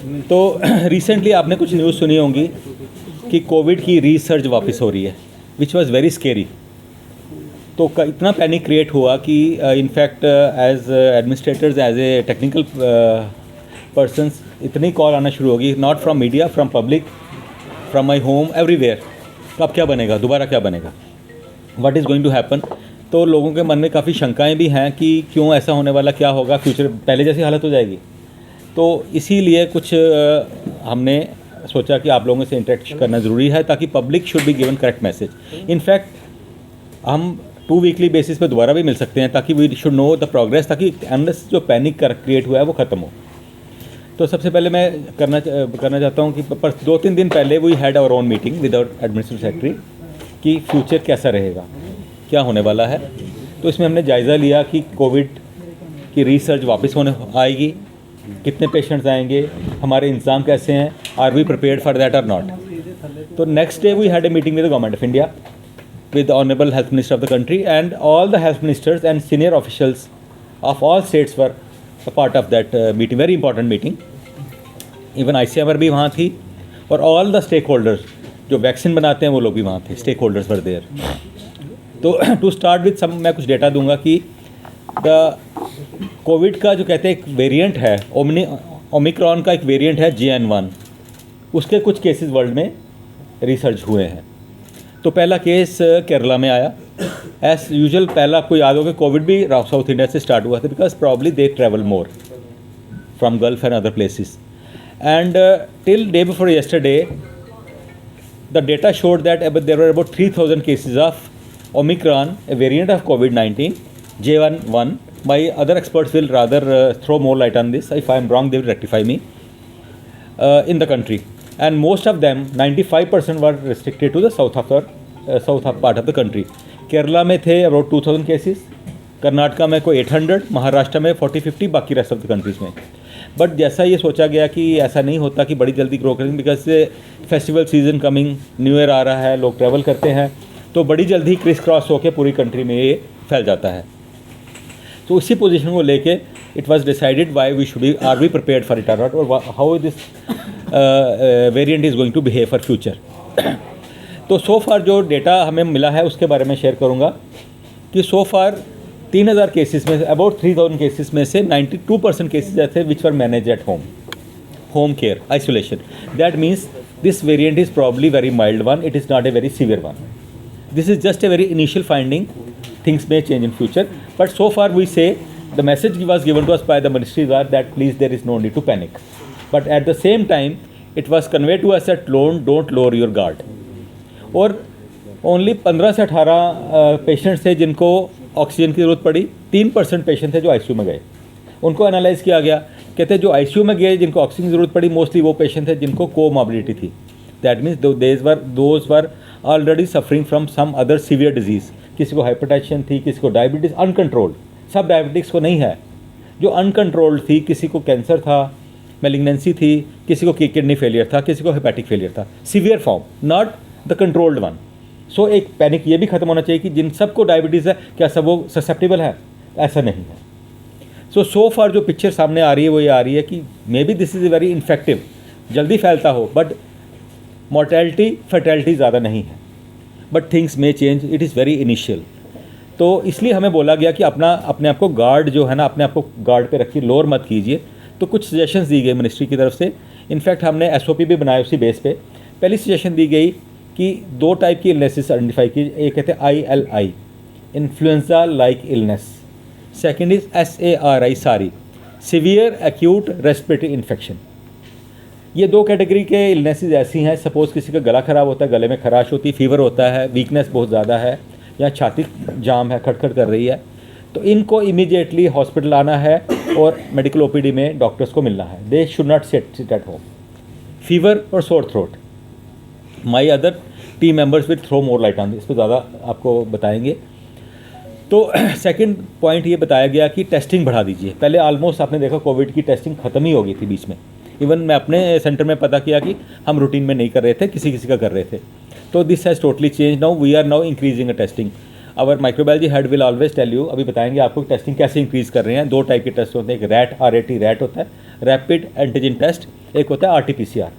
तो रिसेंटली आपने कुछ न्यूज़ सुनी होंगी कि कोविड की रीसर्ज वापस हो रही है, विच वाज वेरी स्केरी। तो इतना पैनिक क्रिएट हुआ कि in fact as administrators, as a technical persons, इतनी कॉल आना शुरू होगी, not from media, from public, from my home, everywhere. तो अब क्या बनेगा, दोबारा क्या बनेगा, what is going to happen. तो लोगों के मन में काफ़ी शंकाएं भी हैं कि क्यों ऐसा होने वाला, क्या होगा, फ्यूचर पहले जैसी हालत हो जाएगी। तो इसीलिए कुछ हमने सोचा कि आप लोगों से इंटरेक्ट करना ज़रूरी है, ताकि public should be given correct message. In fact हम 2 वीकली बेसिस पे दोबारा भी मिल सकते हैं, ताकि we should know the progress, ताकि अनलेस जो पैनिक क्रिएट हुआ है वो ख़त्म हो। तो सबसे पहले मैं करना चाहता हूँ कि 2-3 दिन पहले we had our own meeting with our administrative secretary कि फ्यूचर कैसा रहेगा, क्या होने वाला है। तो इसमें हमने जायज़ा लिया कि कोविड की रिसर्च वापस होने आएगी, कितने पेशेंट्स आएंगे, हमारे इंतज़ाम कैसे हैं, are we prepared for that और नॉट। तो next day we had a meeting with the government of India, with the honorable health minister of the country, and all the health ministers and senior officials of all states were a part of that meeting, very important meeting. Even ICMR भी वहाँ थी, और all the stakeholders जो vaccine बनाते हैं वो लोग भी वहाँ थे, stakeholders were there. तो to start with some मैं कुछ डेटा दूंगा कि the कोविड का जो कहते हैं एक वेरिएंट है, ओमिक्रॉन का एक वेरिएंट है JN1, उसके कुछ केसेस वर्ल्ड में रिसर्च हुए हैं। तो पहला केस केरला में आया। एज यूजुअल पहला आपको याद होगा कोविड भी साउथ इंडिया से स्टार्ट हुआ था, because probably they travel more from Gulf and other places. And till day before yesterday the data showed that there were about 3000 cases of Omicron, a variant of COVID-19 JN1. My other experts will rather throw more light on this. If I am wrong they will rectify me. In the country, and most of them 95% were restricted to the south part of the country. Kerala में थे about 2000 cases, Karnataka में कोई 800, महाराष्ट्र में 40-50, बाकी rest of the countries में। But जैसा ये सोचा गया कि ऐसा नहीं होता कि बड़ी जल्दी ग्रो करेंगे, because festival season coming, new year आ रहा है, लोग ट्रैवल करते हैं, तो बड़ी जल्दी क्रिस क्रॉस होकर पूरी कंट्री में ये फैल जाता है। तो उसी पोजीशन को लेके it was decided why we should be, are we prepared for it or not, or how this variant is going to behave for future. तो so far जो डेटा हमें मिला है उसके बारे में शेयर करूँगा कि so far 3000 केसेस में अबाउट 3000 केसेस में से 92% केसेस ऐसे which were manage at home care isolation. That means this variant is probably very mild one, it is not a very severe one. This is just a very initial finding, things may change in future, but so far we say the message was given to us by the ministry was that please there is no need to panic, but at the same time it was conveyed to us that don't lower your guard. और only 15 से 18 patients थे जिनको oxygen की ज़रूरत पड़ी, 3% patient थे जो ICU में गए. उनको एनालाइज किया गया, कहते जो आईसीयू में गए जिनको ऑक्सीजन की ज़रूरत पड़ी मोस्टली वो पेशेंट थे जिनको कोमॉर्बिडिटी थी. That means those were already suffering from some other severe disease. किसी को हाइपरटेंशन थी, किसी को डायबिटीज़ अनकंट्रोल्ड, सब डायबिटिक्स को नहीं है, जो अनकंट्रोल्ड थी, किसी को कैंसर था, मेलिग्नेंसी थी, किसी को किडनी फेलियर था, किसी को हेपेटिक फेलियर था, severe form, not the controlled one. So एक पैनिक ये भी ख़त्म होना चाहिए कि जिन सबको डायबिटीज़ है क्या सब वो ससेप्टेबल है, ऐसा नहीं है. सो फार जो पिक्चर सामने आ रही है वो ये आ रही है कि may be this is a very infective, जल्दी फैलता हो, बट मॉर्टेलिटी फर्टेलिटी ज़्यादा नहीं है, but things may change, it is very initial. तो इसलिए हमें बोला गया कि अपने आप को गार्ड जो है ना, अपने आप को गार्ड पे रखिए, लोअर मत कीजिए. तो कुछ सजेशंस दी गई मिनिस्ट्री की तरफ से. इनफैक्ट हमने SOP भी बनाए उसी बेस पे. पहली सजेशन दी गई कि 2 टाइप की इलनेसेस आइडेंटिफाई की. एक कहते हैं ILI, influenza like illness. Second is SARI, सारी, सीवियर एक्यूट रेस्पिरेटरी इन्फेक्शन. ये 2 कैटेगरी के इलनेसेस ऐसी हैं, सपोज़ किसी का गला ख़राब होता है, गले में खराश होती है, फीवर होता है, वीकनेस बहुत ज़्यादा है, या छाती जाम है, खटखट कर रही है, तो इनको इमीडिएटली हॉस्पिटल आना है और मेडिकल OPD में डॉक्टर्स को मिलना है. They should not sit at home. Fever और sore throat, my other team members will throw more light on this, इस पर ज़्यादा आपको बताएंगे. तो सेकंड पॉइंट ये बताया गया कि टेस्टिंग बढ़ा दीजिए. पहले ऑलमोस्ट आपने देखा कोविड की टेस्टिंग ख़त्म ही हो गई थी बीच में. इवन मैं अपने सेंटर में पता किया कि हम रूटीन में नहीं कर रहे थे, किसी का कर रहे थे. तो this has totally change. Now we are now increasing a testing. Our microbiology head will always tell you, अभी बताएंगे आपको टेस्टिंग कैसे इंक्रीज़ कर रहे हैं. 2 टाइप के टेस्ट होते हैं, एक RAT होता है, रैपिड एंटीजन टेस्ट, एक होता है RT-PCR।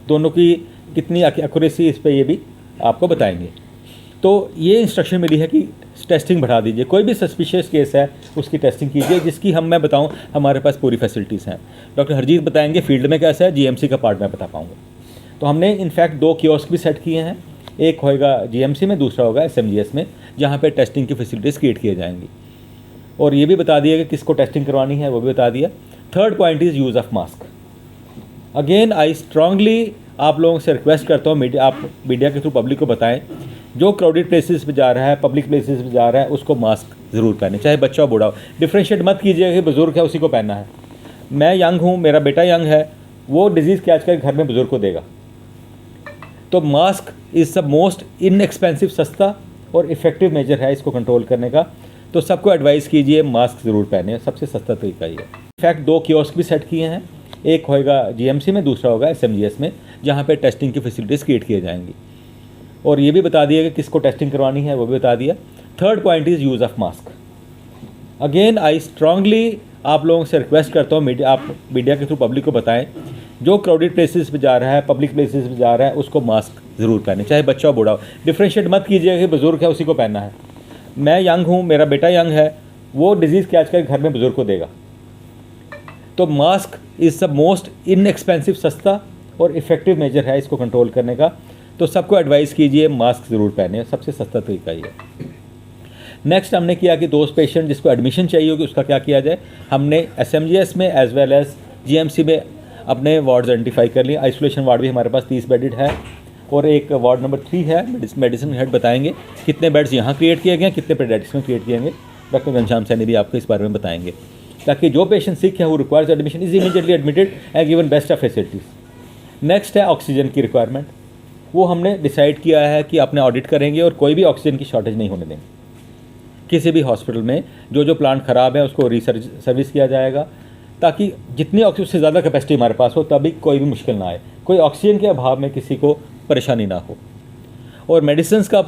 दोनों की कितनी एक्यूरेसी इस पे ये भी आपको बताएंगे। तो ये इंस्ट्रक्शन मिली है कि टेस्टिंग बढ़ा दीजिए, कोई भी सस्पिशियस केस है उसकी टेस्टिंग कीजिए, जिसकी मैं बताऊं हमारे पास पूरी फैसिलिटीज़ हैं। डॉक्टर हरजीत बताएंगे फील्ड में कैसा है, GMC का पार्ट मैं बता पाऊँगा। तो हमने इनफैक्ट 2 कियोस्क भी सेट किए हैं, एक होएगा GMC में, दूसरा होगा SMGS में, जहाँ पे टेस्टिंग की फैसिलिटीज़ क्रिएट किए जाएंगी। और ये भी बता दिया कि किसको टेस्टिंग करवानी है, वो भी बता दिया। Third point is use of mask. Again I strongly आप लोगों से रिक्वेस्ट करता हूँ, आप मीडिया के थ्रू पब्लिक को बताएं, जो क्राउडेड प्लेसेस पे जा रहा है, पब्लिक प्लेसेस पे जा रहा है, उसको मास्क ज़रूर पहने, चाहे बच्चा हो बूढ़ा हो। डिफ्रेंशिएट मत कीजिएगा कि बुज़ुर्ग है उसी को पहनना है। मैं यंग हूँ, मेरा बेटा यंग है, वो डिजीज़ कैच कर घर में बुज़ुर्ग को देगा। तो mask is the most inexpensive, सस्ता और इफ़ेक्टिव मेजर है इसको कंट्रोल करने का। तो सबको एडवाइस कीजिए मास्क ज़रूर पहने, सबसे सस्ता तरीका ये है। इनफैक्ट 2 कियोस्क भी सेट किए हैं, एक होएगा GMC में, दूसरा होगा SMGS में, जहाँ पे टेस्टिंग की फैसिलिटीज़ क्रिएट किए जाएंगी। और ये भी बता दिया कि किसको टेस्टिंग करवानी है, वो भी बता दिया। Third point is use of mask. Again I strongly आप लोगों से रिक्वेस्ट करता हूँ, आप मीडिया के थ्रू पब्लिक को बताएं, जो क्राउडेड प्लेसेस पे जा रहा है, पब्लिक प्लेसेस पे जा रहा है, उसको मास्क ज़रूर पहने, चाहे बच्चा हो बूढ़ा हो। डिफ्रेंशिएट मत कीजिएगा कि बुज़ुर्ग है उसी को पहनना है। मैं यंग हूँ, मेरा बेटा यंग है, वो डिजीज़ कैच कर घर में बुज़ुर्ग को देगा। तो mask is the most inexpensive, सस्ता और इफ़ेक्टिव मेजर है इसको कंट्रोल करने का। तो सबको एडवाइस कीजिए मास्क ज़रूर पहने, सबसे सस्ता तरीका ये है। नेक्स्ट हमने किया कि दोस्त पेशेंट जिसको एडमिशन चाहिए होगी उसका क्या किया जाए। हमने SMGS में एज़ वेल एज़ GMC में अपने वार्ड्स आइडेंटिफाई कर लिए। आइसोलेशन वार्ड भी हमारे पास 30 बेडेड है और एक वार्ड नंबर 3 है। मेडिसिन हेड बताएंगे कितने बेड्स यहाँ क्रिएट किए गए हैं, कितने पेडियाट्रिक्स में क्रिएट किए गए। डॉक्टर घनश्याम सैनी भी आपको इस बारे में बताएंगे, ताकि जो पेशेंट सिक है वो requires admission is immediately admitted and given best of facilities. Next है ऑक्सीजन की रिक्वायरमेंट। वो हमने डिसाइड किया है कि अपने ऑडिट करेंगे और कोई भी ऑक्सीजन की शॉर्टेज नहीं होने देंगे। किसी भी हॉस्पिटल में जो प्लांट ख़राब है उसको सर्विस किया जाएगा, ताकि जितनी ऑक्सीजन से ज़्यादा कैपेसिटी हमारे पास हो, तभी कोई भी मुश्किल ना आए, कोई ऑक्सीजन के अभाव में किसी को परेशानी ना हो। और मेडिसिन का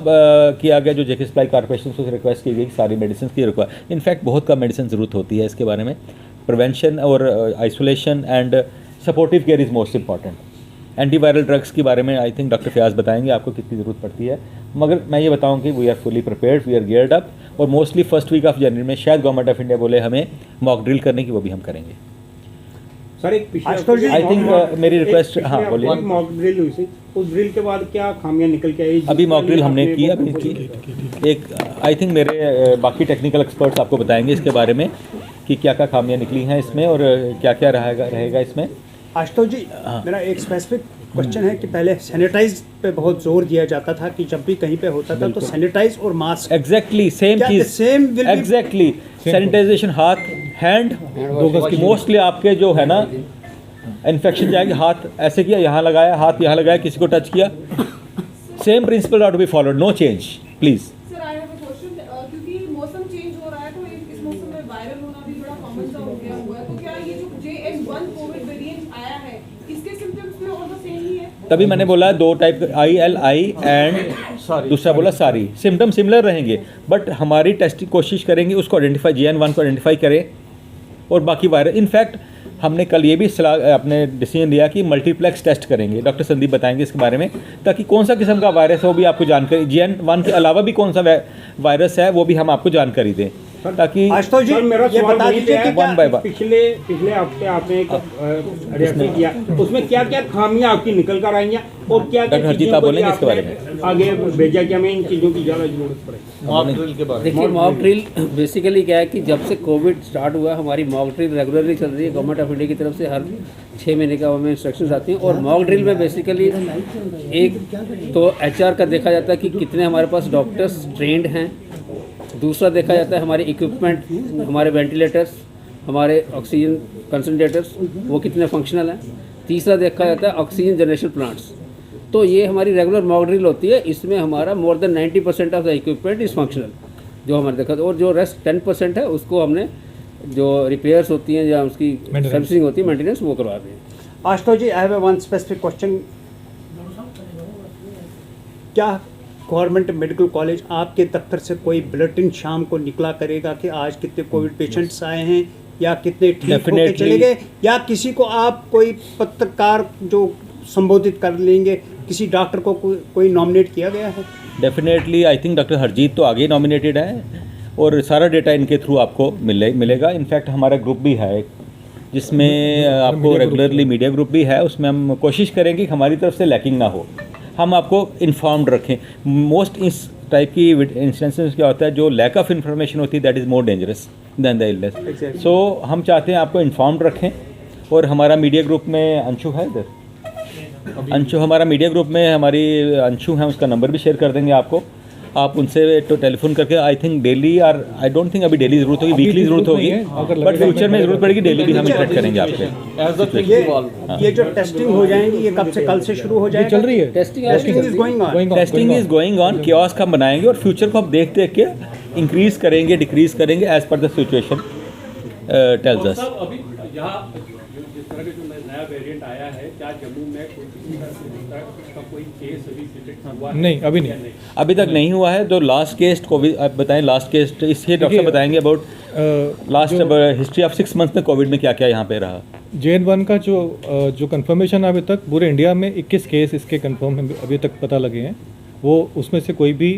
किया गया, जो जेके सप्लाई कॉर्पोरेशन से रिक्वेस्ट की गई सारी मेडिसिन की रिक्वायर। इनफैक्ट बहुत कम मेडिसिन ज़रूरत होती है इसके बारे में। प्रिवेंशन और isolation and supportive care is most important. Antiviral drugs के बारे में आई थिंक डॉक्टर फयाज बताएंगे आपको कितनी ज़रूरत पड़ती है, मगर मैं ये बताऊं कि we are fully prepared, we are geared up. और mostly first week of January में शायद गवर्नमेंट ऑफ इंडिया बोले हमें मॉक ड्रिल करने की, वो भी हम करेंगे। सर एक आई थिंक मेरी रिक्वेस्ट, हाँ बोलिए। मॉक ड्रिल हुई थी, उस ड्रिल के बाद क्या खामियां निकल के आई? अभी मॉक ड्रिल हमने की अभी की एक, आई थिंक मेरे बाकी टेक्निकल एक्सपर्ट्स आपको बताएंगे इसके बारे में कि क्या क्या खामियां निकली हैं इसमें और क्या क्या रहेगा इसमें। आशुतोष जी, मेरा एक स्पेसिफिक क्वेश्चन है कि पहले सैनिटाइज पे बहुत जोर दिया जाता था कि जब भी कहीं पे होता था तो सैनिटाइज और मास्क, एग्जैक्टली सेम चीज, सेम एग्जैक्टली सैनिटाइजेशन, हाथ, हैंड, मोस्टली आपके जो है ना इन्फेक्शन जाएगी, हाथ ऐसे किया, यहाँ लगाया, हाथ यहाँ लगाया, किसी को टच किया, same principle are to be followed, no change please. Sir I have a question, क्योंकि मौसम चेंज हो रहा है तो इस मौसम में वायरल होना भी बड़ा कॉमन सा हो गया हुआ है, तो क्या ये जो JN1 कोविड वेरिएंट आया है इसके सिम्टम्स में ऑल द सेम ही है? तभी मैंने बोला 2 टाइप, ILI एंड दूसरा बोला सारी, सिम्टम सिमिलर रहेंगे, बट हमारी टेस्टिंग कोशिश करेंगे उसको आइडेंटिफाई, JN1 को आइडेंटिफाई करें और बाकी वायरस। इनफैक्ट हमने कल ये भी सलाह अपने डिसीजन लिया कि मल्टीप्लेक्स टेस्ट करेंगे, डॉक्टर संदीप बताएंगे इसके बारे में, ताकि कौन सा किस्म का वायरस है वो भी आपको जानकारी, JN1 के अलावा भी कौन सा वायरस है वो भी हम आपको जानकारी दें, ताकि आशुतोष जी मेरा ये बता दीजिए कि वन बाय वन। पिछले हफ्ते आपने एक रेफर किया, उसमें क्या क्या खामियां आपकी निकल कर आई हैं और क्या डॉक्टर हरजीत आप बोलेंगे इसके बारे में आगे भेजा कि हमें इन चीज़ों की ज़्यादा जरूरत पड़े? मॉक ड्रिल के बारे में देखिए, मॉक ड्रिल बेसिकली क्या है कि जब से कोविड स्टार्ट हुआ हमारी मॉक ड्रिल रेगुलरली चल रही है। गवर्नमेंट ऑफ इंडिया की तरफ से हर 6 महीने का हमें इंस्ट्रक्शंस आती हैं और मॉक ड्रिल में बेसिकली एक तो HR का देखा जाता है कि कितने हमारे पास डॉक्टर्स ट्रेंड हैं, दूसरा देखा जाता है हमारे इक्विपमेंट, हमारे वेंटिलेटर्स, हमारे ऑक्सीजन कंसनट्रेटर्स वो कितने फंक्शनल हैं, तीसरा देखा जाता है ऑक्सीजन जनरेशन प्लांट्स। तो ये हमारी रेगुलर मॉक ड्रिल होती है, इसमें हमारा more than 90% of the equipment is functional जो हमारे देखा, और जो रेस्ट 10% है उसको हमने जो रिपेयर्स होती हैं या उसकी सर्विसिंग होती है, मेंटेनेंस, वो करवा रहे हैं। Ashutosh ji, I have one specific question. क्या गवर्नमेंट मेडिकल कॉलेज आपके दफ्तर से कोई बुलेटिन शाम को निकला करेगा कि आज कितने कोविड पेशेंट्स आए हैं, या कितने ठीक होके Definitely. चले गए, या किसी को आप कोई पत्रकार जो संबोधित कर लेंगे, किसी डॉक्टर को कोई नॉमिनेट किया गया है? Definitely I think doctor Harjeet तो आगे नॉमिनेटेड है और सारा डेटा इनके थ्रू आपको मिलेगा। इनफैक्ट हमारा ग्रुप भी है एक, जिसमें आपको रेगुलरली मीडिया ग्रुप भी है, उसमें हम कोशिश करेंगे कि हमारी तरफ से लैकिंग ना हो, हम आपको इन्फॉर्म्ड रखें। मोस्ट इस टाइप की इंस्टेंसेस क्या होता है, जो लैक ऑफ इन्फॉर्मेशन होती है that is more dangerous than the illness. So हम चाहते हैं आपको इन्फॉर्म्ड रखें। और हमारा मीडिया ग्रुप में अंशु है इधर, अंशु हमारा मीडिया ग्रुप में हमारी अंशु है, उसका नंबर भी शेयर कर देंगे आपको, आप उनसे तो टेलीफोन करके आई थिंक डेली और आई डोंट थिंक अभी डेली ज़रूरत होगी, वीकली ज़रूरत होगी, बट फ्यूचर में ज़रूरत पड़ेगी डेली भी हम इंटरेक्ट करेंगे आपके। ये जो टेस्टिंग हो जाएंगी, ये कब से, कल से शुरू हो जाएगी? चल रही है testing is going on. Testing is going on, kiosk हम बनाएंगे और फ्यूचर को हम देख देख के इंक्रीज करेंगे, डिक्रीज करेंगे as per the situation tells us. अभी यहाँ जिस तरह का जो नया वेरिएंट आया है, क्या जम्मू में कोई किसी का कोई केस अभी डिटेक्ट हुआ? नहीं, अभी नहीं, अभी तक नहीं हुआ है। तो लास्ट केस कोविड, आप बताएं लास्ट केस, इससे डॉक्टर साहब बताएंगे about last history of 6 months में कोविड में क्या क्या यहाँ पे रहा। JN1 का जो कंफर्मेशन अभी तक पूरे इंडिया में 21 केस इसके कंफर्म अभी तक पता लगे हैं, वो उसमें से कोई भी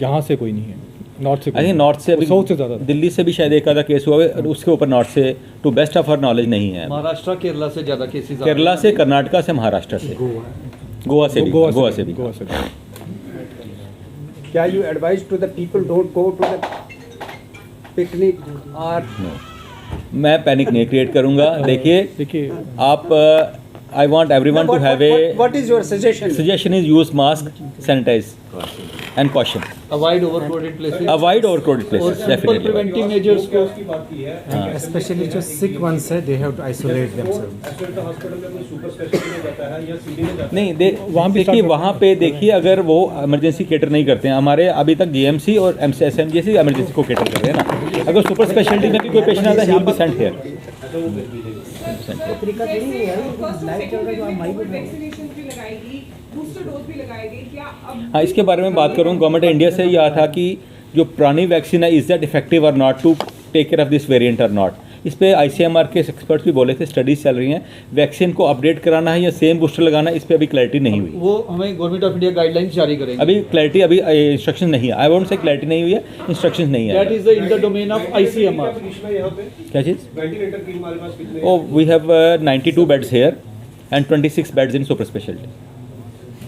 यहाँ से कोई नहीं है, नॉर्थ से। आई थिंक नॉर्थ से अभी, साउथ से ज़्यादा, दिल्ली से भी शायद एक आधा केस हुआ है, और उसके ऊपर नॉर्थ से to best of our knowledge नहीं है। महाराष्ट्र केरला से ज़्यादा केसेस, केरला से, कर्नाटका से, महाराष्ट्र से, गोवा से भी। गोवा से। क्या you advise to the people don't go to the picnic और? मैं पैनिक नहीं क्रिएट करूँगा। देखिए आप, I want everyone to have a, what is your suggestion? suggestion is use mask, sanitize and caution. Avoid overcrowded places, Avoid overcrowded places, simple definitely. प्रिवेंटिव मेजर्स को। Especially जो sick ones है, they have to isolate themselves. नहीं देखिए वहाँ पे देखिए, अगर वो इमरजेंसी केटर नहीं करते हैं, हमारे अभी तक GMC और SMGC इमरजेंसी को केटर कर रहे हैं ना। अगर सुपर स्पेशलिटी में भी कोई पेशेंट आता है, he will be sent here. Vaccination भी लगाएगी, बूस्टर डोज भी लगाएगी क्या? अब हाँ, इसके बारे में बात करूँ, गवर्नमेंट इंडिया से यह था कि जो पुरानी वैक्सीन है, इज़ दैट इफेक्टिव और not to take care of this variant और नॉट। इस पे ICMR के एक्सपर्ट्स भी बोले थे, स्टडीज चल रही हैं, वैक्सीन को अपडेट कराना है या सेम बूस्टर लगाना है, इस पे अभी क्लैरिटी नहीं हुई। वो हमें गवर्नमेंट ऑफ इंडिया गाइडलाइंस जारी करेंगे। अभी क्लैरिटी, अभी इंस्ट्रक्शन नहीं है, आई वोंट से क्लैरिटी नहीं हुई है, इंस्ट्रक्शन नहीं है। That is in the domain of ICMR। क्या चीज़? Oh we have 92 beds here and 26 beds in super speciality.